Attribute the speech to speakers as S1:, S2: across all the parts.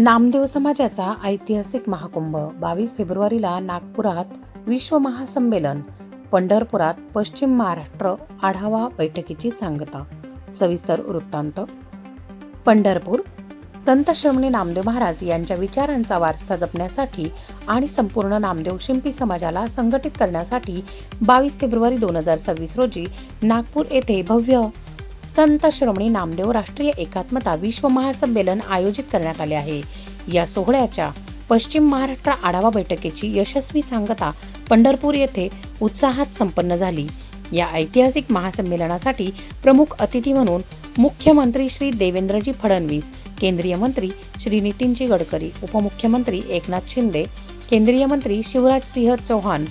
S1: नामदेव समाजाचा ऐतिहासिक महाकुंभ 22 फेब्रुवारीला नागपुरात विश्व महासंमेलन, पंढरपुरात पश्चिम महाराष्ट्र आढावा बैठकीची सांगता. सविस्तर वृत्तांत. पंढरपूर. संत श्रमणी नामदेव महाराज यांच्या विचारांचा वारसा जपण्यासाठी आणि संपूर्ण नामदेव शिंपी समाजाला संघटित करण्यासाठी 22 फेब्रुवारी 2026 रोजी नागपूर येथे भव्य संत श्रमणी नामदेव राष्ट्रीय एकात्मता विश्व महासंमेलन आयोजित करण्यात आले आहे. या सोहळ्याच्या पश्चिम महाराष्ट्र आढावा बैठकीची यशस्वी सांगता पंढरपूर येथे उत्साहात संपन्न झाली. या ऐतिहासिक महासंमेलनासाठी प्रमुख अतिथी म्हणून मुख्यमंत्री श्री देवेंद्रजी फडणवीस, केंद्रीय मंत्री श्री नितीनजी गडकरी, उपमुख्यमंत्री एकनाथ शिंदे, केंद्रीय मंत्री शिवराज सिंह चौहान,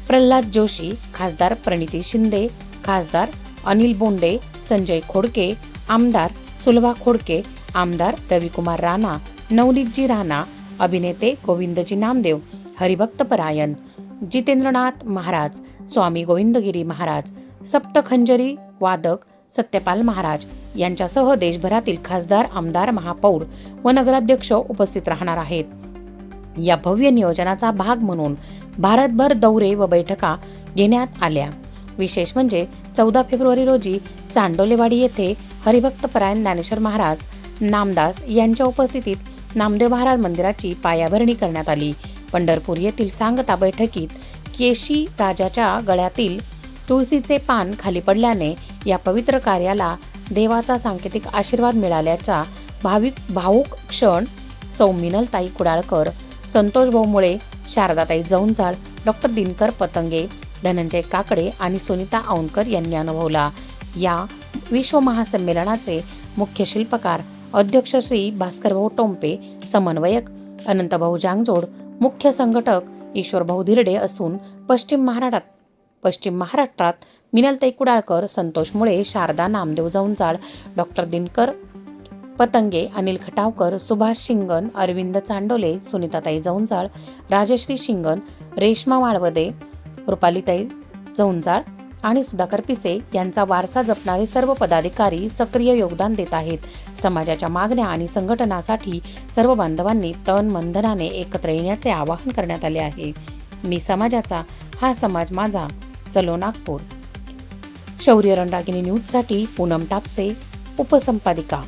S1: प्रल्हाद जोशी, खासदार प्रणिती शिंदे, खासदार अनिल बोंडे, संजय खोडके, आमदार सुलभा खोडके, आमदार रविकुमार राणा, नवनीतजी राणा, अभिनेते गोविंदजी नामदेव, हरिभक्त परायण, जितेंद्रनाथ महाराज, स्वामी गोविंदगिरी महाराज, सप्तखंजरी वादक सत्यपाल महाराज यांच्यासह देशभरातील खासदार, आमदार, महापौर व नगराध्यक्ष उपस्थित राहणार आहेत. या भव्य नियोजनाचा भाग म्हणून भारतभर दौरे व बैठका घेण्यात आल्या. विशेष म्हणजे 14 फेब्रुवारी रोजी चांडोलेवाडी येथे हरिभक्त परायण ज्ञानेश्वर महाराज नामदास यांच्या उपस्थितीत नामदेव महाराज मंदिराची पायाभरणी करण्यात आली. पंढरपूर येथील सांगता बैठकीत केशी राजाच्या गळ्यातील तुळशीचे पान खाली पडल्याने या पवित्र कार्याला देवाचा सांकेतिक आशीर्वाद मिळाल्याचा भावुक क्षण सौ मिनलताई कुडाळकर, संतोष भाऊ मुळे, शारदाताई जौंजाळ, डॉक्टर दिनकर पतंगे, धनंजय काकडे आणि सुनीता औंधकर यांनी अनुभवला. या विश्व महासंमेलनाचे मुख्य शिल्पकार अध्यक्ष श्री भास्करभाऊ टोंपे, समन्वयक अनंतभाऊ जांगजोड, मुख्य संघटक ईश्वरभाऊ धिरडे असून पश्चिम महाराष्ट्रात मिनलताई कुडाळकर, संतोष मुळे, शारदा नामदेव जौंजाळ, डॉक्टर दिनकर पतंगे, अनिल खटावकर, सुभाष शिंगण, अरविंद चांडोले, सुनीताताई जौंजाळ, राजश्री शिंगण, रेश्मा माळवदे, रुपालीताई जौंजाळ आणि सुधाकर पिसे यांचा वारसा जपणारे सर्व पदाधिकारी सक्रिय योगदान देत आहेत. समाजाच्या मागण्या आणि संघटनासाठी सर्व बांधवांनी तन मन धनाने एकत्र येण्याचे आवाहन करण्यात आले आहे. मी समाजाचा, हा समाज माझा, चलो नागपूर. शौर्य रणरागिणी न्यूजसाठी पूनम टापसे, उपसंपादिका.